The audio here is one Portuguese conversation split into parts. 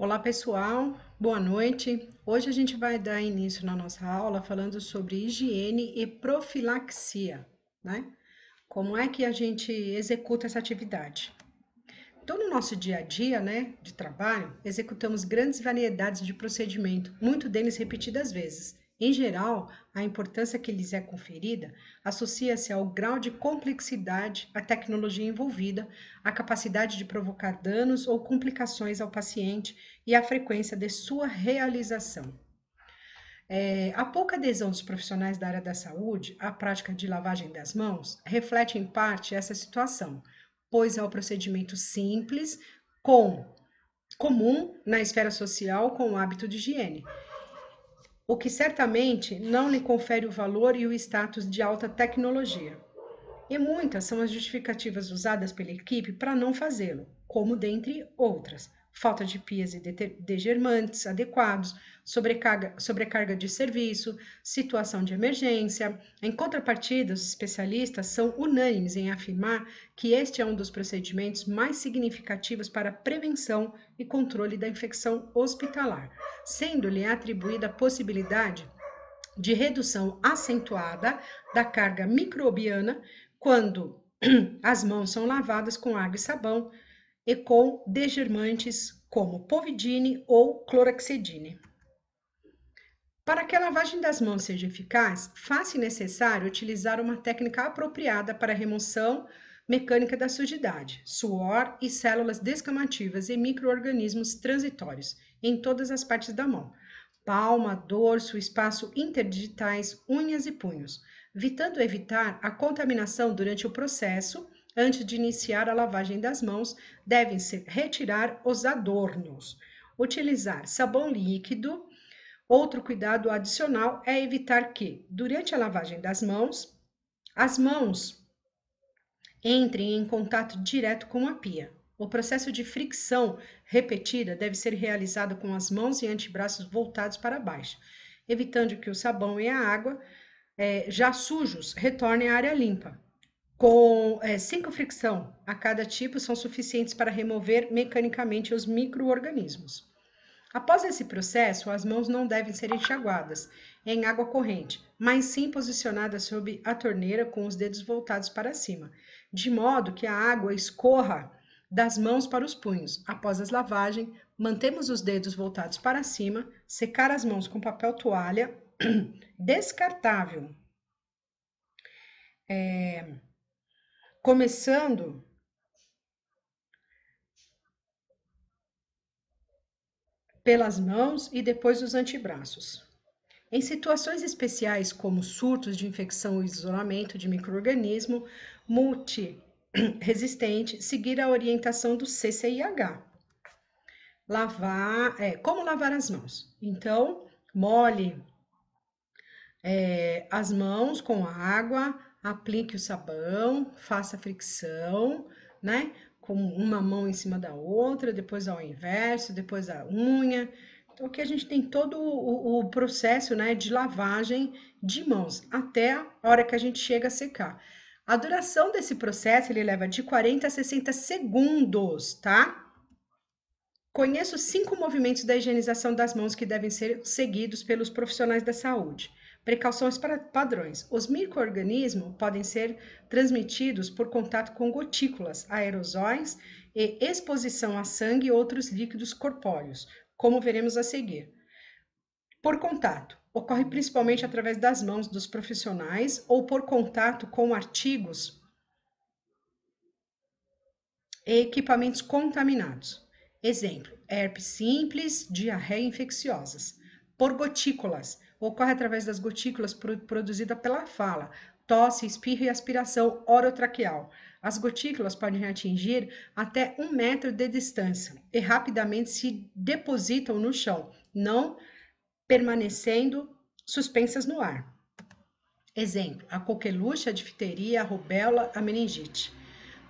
Olá pessoal, boa noite. Hoje a gente vai dar início na nossa aula falando sobre higiene e profilaxia, né? Como é que a gente executa essa atividade? Então, no nosso dia a dia, né, de trabalho, executamos grandes variedades de procedimento, muito deles repetidas vezes. Em geral, a importância que lhes é conferida associa-se ao grau de complexidade, à tecnologia envolvida, à capacidade de provocar danos ou complicações ao paciente e à frequência de sua realização. A pouca adesão dos profissionais da área da saúde à prática de lavagem das mãos reflete em parte essa situação, pois é um procedimento simples, com, comum na esfera social com o hábito de higiene, o que certamente não lhe confere o valor e o status de alta tecnologia. E muitas são as justificativas usadas pela equipe para não fazê-lo, como dentre outras: falta de pias e degermantes adequados, sobrecarga de serviço, situação de emergência. Em contrapartida, os especialistas são unânimes em afirmar que este é um dos procedimentos mais significativos para a prevenção e controle da infecção hospitalar, sendo-lhe atribuída a possibilidade de redução acentuada da carga microbiana quando as mãos são lavadas com água e sabão e com degermantes como povidine ou clorexidine. Para que a lavagem das mãos seja eficaz, faz-se necessário utilizar uma técnica apropriada para a remoção mecânica da sujidade, suor e células descamativas e micro-organismos transitórios em todas as partes da mão, palma, dorso, espaço interdigitais, unhas e punhos, visando evitar a contaminação durante o processo. Antes de iniciar a lavagem das mãos, devem-se retirar os adornos, utilizar sabão líquido. Outro cuidado adicional é evitar que, durante a lavagem das mãos, as mãos entrem em contato direto com a pia. O processo de fricção repetida deve ser realizado com as mãos e antebraços voltados para baixo, evitando que o sabão e a água já sujos retornem à área limpa. Com 5 fricção a cada tipo são suficientes para remover mecanicamente os micro-organismos. Após esse processo, as mãos não devem ser enxaguadas em água corrente, mas sim posicionadas sob a torneira com os dedos voltados para cima, de modo que a água escorra das mãos para os punhos. Após a lavagem, mantemos os dedos voltados para cima, secar as mãos com papel toalha descartável, começando pelas mãos e depois os antebraços. Em situações especiais, como surtos de infecção e isolamento de micro-organismo multiresistente, seguir a orientação do CCIH. Como lavar as mãos? Então, molhe as mãos com água, aplique o sabão, faça fricção, né? Com uma mão em cima da outra, depois ao inverso, depois a unha. Então, aqui a gente tem todo o processo, né, de lavagem de mãos, até a hora que a gente chega a secar. A duração desse processo, ele leva de 40 a 60 segundos, tá? Conheço 5 movimentos da higienização das mãos que devem ser seguidos pelos profissionais da saúde. Precauções para padrões. Os micro-organismos podem ser transmitidos por contato com gotículas, aerosóis e exposição a sangue e outros líquidos corpóreos, como veremos a seguir. Por contato. Ocorre principalmente através das mãos dos profissionais ou por contato com artigos e equipamentos contaminados. Exemplo: herpes simples, diarreia infecciosas. Por gotículas, ocorre através das gotículas produzidas pela fala, tosse, espirro e aspiração orotraqueal. As gotículas podem atingir até 1 metro de distância e rapidamente se depositam no chão, não permanecendo suspensas no ar. Exemplo: a coqueluche, a difteria, a rubéola, a meningite.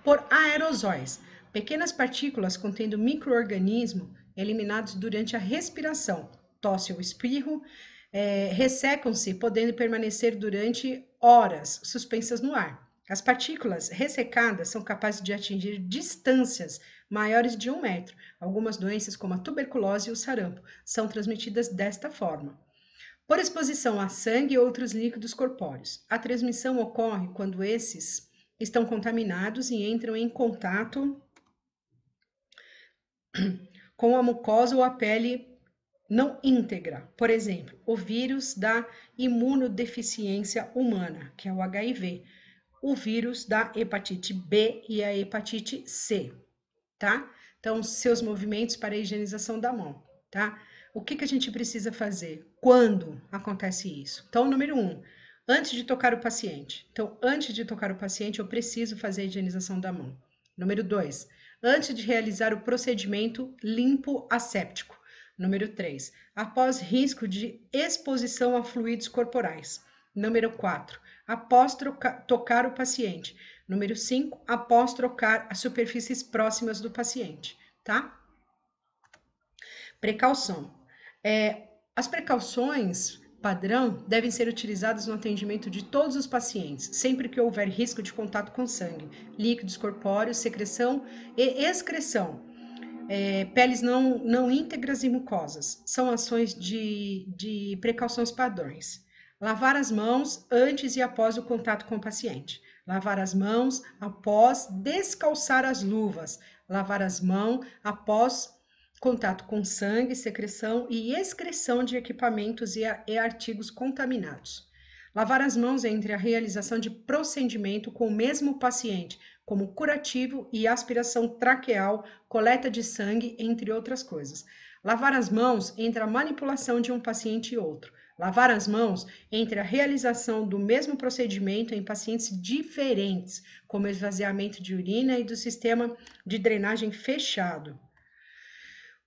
Por aerosóis, pequenas partículas contendo micro-organismo eliminados durante a respiração, tosse ou espirro, ressecam-se, podendo permanecer durante horas suspensas no ar. As partículas ressecadas são capazes de atingir distâncias maiores de 1 metro. Algumas doenças, como a tuberculose e o sarampo, são transmitidas desta forma. Por exposição a sangue e outros líquidos corpóreos. A transmissão ocorre quando esses estão contaminados e entram em contato com a mucosa ou a pele não íntegra. Por exemplo, o vírus da imunodeficiência humana, que é o HIV, o vírus da hepatite B e a hepatite C, tá? Então, seus movimentos para a higienização da mão, tá? O que a gente precisa fazer? Quando acontece isso? Então, número 1, antes de tocar o paciente. Então, antes de tocar o paciente, eu preciso fazer a higienização da mão. Número 2, antes de realizar o procedimento limpo asséptico. Número 3, após risco de exposição a fluidos corporais. Número 4, após tocar o paciente. Número 5, após trocar as superfícies próximas do paciente, tá? Precaução. As precauções padrão devem ser utilizadas no atendimento de todos os pacientes, sempre que houver risco de contato com sangue, líquidos corpóreos, secreção e excreção. Peles não íntegras e mucosas. São ações de precauções padrões. Lavar as mãos antes e após o contato com o paciente. Lavar as mãos após descalçar as luvas. Lavar as mãos após contato com sangue, secreção e excreção de equipamentos e artigos contaminados. Lavar as mãos entre a realização de procedimento com o mesmo paciente, como curativo e aspiração traqueal, coleta de sangue, entre outras coisas. Lavar as mãos entre a manipulação de um paciente e outro. Lavar as mãos entre a realização do mesmo procedimento em pacientes diferentes, como esvaziamento de urina e do sistema de drenagem fechado.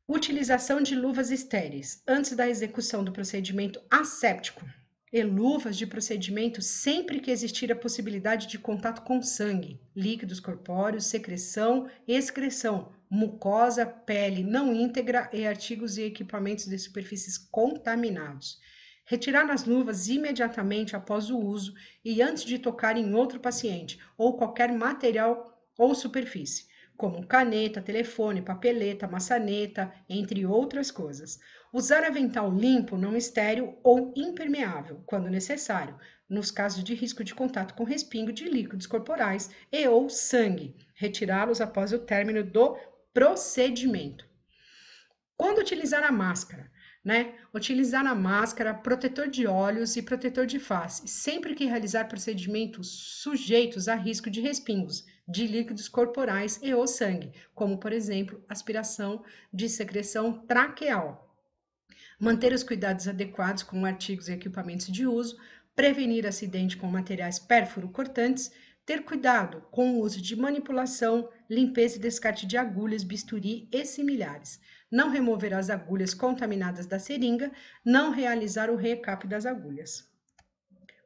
Utilização de luvas estéreis antes da execução do procedimento asséptico e luvas de procedimento sempre que existir a possibilidade de contato com sangue, líquidos corpóreos, secreção, excreção, mucosa, pele não íntegra e artigos e equipamentos de superfícies contaminados. Retirar as luvas imediatamente após o uso e antes de tocar em outro paciente ou qualquer material ou superfície, como caneta, telefone, papeleta, maçaneta, entre outras coisas. Usar avental limpo, não estéril ou impermeável, quando necessário, nos casos de risco de contato com respingo de líquidos corporais e ou sangue. Retirá-los após o término do procedimento. Quando utilizar a máscara, né? Utilizar a máscara, protetor de olhos e protetor de face, sempre que realizar procedimentos sujeitos a risco de respingos de líquidos corporais e ou sangue, como, por exemplo, aspiração de secreção traqueal. Manter os cuidados adequados com artigos e equipamentos de uso, prevenir acidente com materiais pérfuro-cortantes, ter cuidado com o uso de manipulação, limpeza e descarte de agulhas, bisturi e similares. Não remover as agulhas contaminadas da seringa, não realizar o recap das agulhas.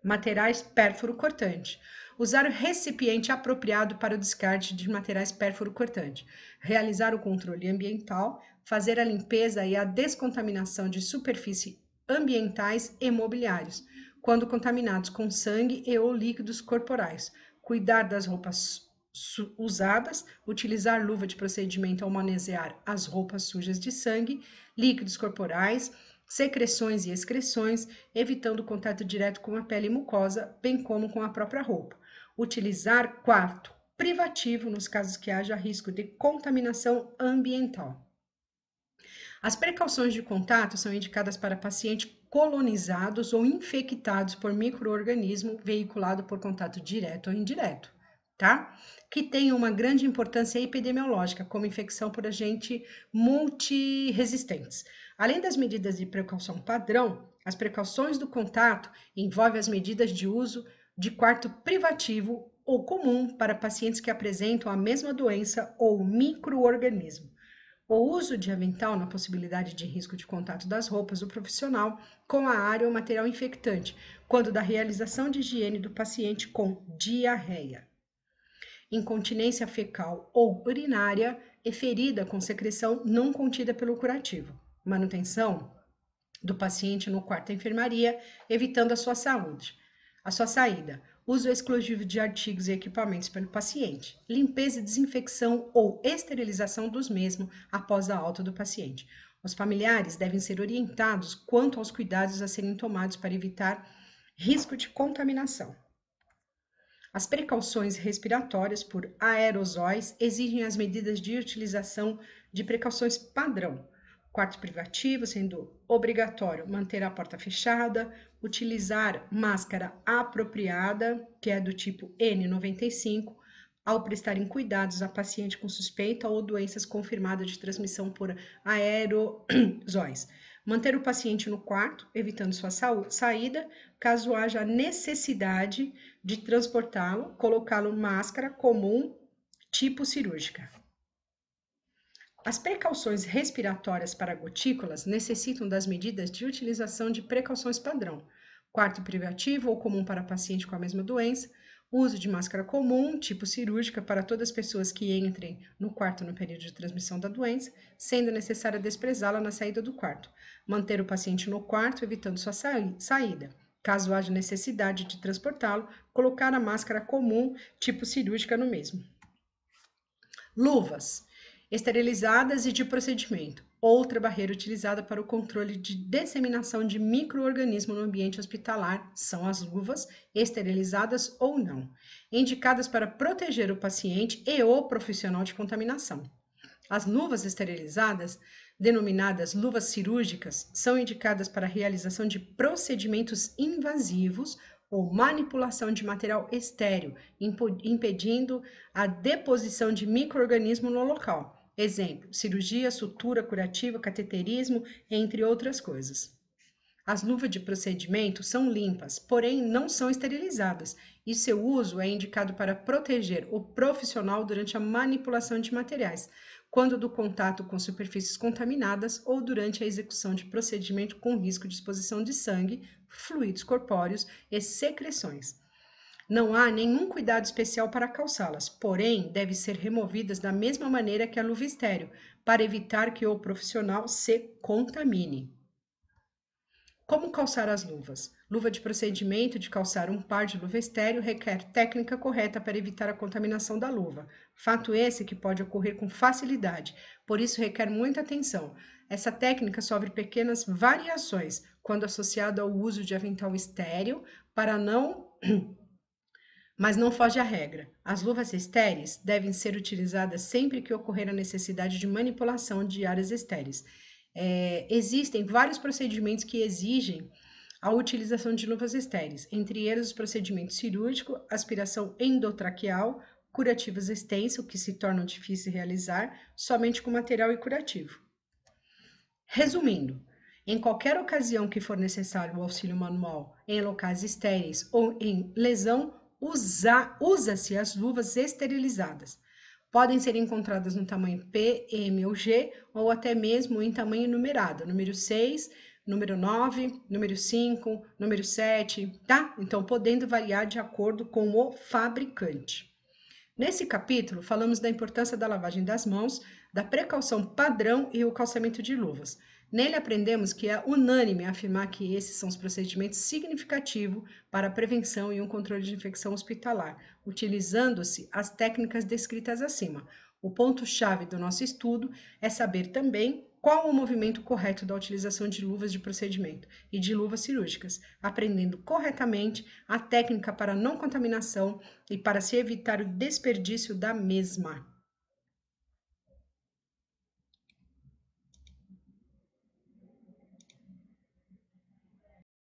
Materiais pérfuro-cortante. Usar o recipiente apropriado para o descarte de materiais pérfuro-cortante. Realizar o controle ambiental, fazer a limpeza e a descontaminação de superfícies ambientais e mobiliários, quando contaminados com sangue e ou líquidos corporais. Cuidar das roupas usadas, utilizar luva de procedimento ao manusear as roupas sujas de sangue, líquidos corporais, secreções e excreções, evitando contato direto com a pele mucosa, bem como com a própria roupa. Utilizar quarto privativo nos casos que haja risco de contaminação ambiental. As precauções de contato são indicadas para pacientes colonizados ou infectados por micro-organismo veiculado por contato direto ou indireto, tá? Que tem uma grande importância epidemiológica, como infecção por agentes multiresistentes. Além das medidas de precaução padrão, as precauções do contato envolvem as medidas de uso de quarto privativo ou comum para pacientes que apresentam a mesma doença ou micro-organismo. O uso de avental na possibilidade de risco de contato das roupas do profissional com a área ou material infectante, quando da realização de higiene do paciente com diarreia. Incontinência fecal ou urinária e ferida com secreção não contida pelo curativo. Manutenção do paciente no quarto da enfermaria, evitando a sua saída. uso exclusivo de artigos e equipamentos pelo paciente, limpeza e desinfecção ou esterilização dos mesmos após a alta do paciente. Os familiares devem ser orientados quanto aos cuidados a serem tomados para evitar risco de contaminação. As precauções respiratórias por aerosóis exigem as medidas de utilização de precauções padrão. Quarto privativo, sendo obrigatório manter a porta fechada, utilizar máscara apropriada, que é do tipo N95, ao prestarem cuidados a paciente com suspeita ou doenças confirmadas de transmissão por aerosóis. Manter o paciente no quarto, evitando sua saída, caso haja necessidade de transportá-lo, colocá-lo máscara comum, tipo cirúrgica. As precauções respiratórias para gotículas necessitam das medidas de utilização de precauções padrão. Quarto privativo ou comum para paciente com a mesma doença, uso de máscara comum, tipo cirúrgica, para todas as pessoas que entrem no quarto no período de transmissão da doença, sendo necessário desprezá-la na saída do quarto. Manter o paciente no quarto, evitando sua saída. Caso haja necessidade de transportá-lo, colocar a máscara comum, tipo cirúrgica, no mesmo. Luvas esterilizadas e de procedimento. Outra barreira utilizada para o controle de disseminação de micro-organismos no ambiente hospitalar são as luvas, esterilizadas ou não, indicadas para proteger o paciente e o profissional de contaminação. As luvas esterilizadas, denominadas luvas cirúrgicas, são indicadas para a realização de procedimentos invasivos ou manipulação de material estéril, impedindo a deposição de micro-organismo no local. Exemplo, cirurgia, sutura, curativa, cateterismo, entre outras coisas. As luvas de procedimento são limpas, porém não são esterilizadas, e seu uso é indicado para proteger o profissional durante a manipulação de materiais, quando do contato com superfícies contaminadas ou durante a execução de procedimento com risco de exposição de sangue, fluidos corpóreos e secreções. Não há nenhum cuidado especial para calçá-las, porém, devem ser removidas da mesma maneira que a luva estéril, para evitar que o profissional se contamine. Como calçar as luvas? Luva de procedimento de calçar um par de luva estéril requer técnica correta para evitar a contaminação da luva. Fato esse que pode ocorrer com facilidade, por isso requer muita atenção. Essa técnica sofre pequenas variações quando associada ao uso de avental estéril mas não foge à regra. As luvas estéreis devem ser utilizadas sempre que ocorrer a necessidade de manipulação de áreas estéreis. Existem vários procedimentos que exigem a utilização de luvas estéreis, entre eles os procedimentos cirúrgico, aspiração endotraqueal, curativas extensas, que se tornam difíceis de realizar somente com material e curativo. Resumindo, em qualquer ocasião que for necessário o auxílio manual em locais estéreis ou em lesão, usa-se as luvas esterilizadas. Podem ser encontradas no tamanho P, M ou G, ou até mesmo em tamanho numerado, número 6, número 9, número 5, número 7, tá? Então, podendo variar de acordo com o fabricante. Nesse capítulo, falamos da importância da lavagem das mãos, da precaução padrão e o calçamento de luvas. Nele aprendemos que é unânime afirmar que esses são os procedimentos significativos para a prevenção e um controle de infecção hospitalar, utilizando-se as técnicas descritas acima. O ponto-chave do nosso estudo é saber também qual o movimento correto da utilização de luvas de procedimento e de luvas cirúrgicas, aprendendo corretamente a técnica para não contaminação e para se evitar o desperdício da mesma.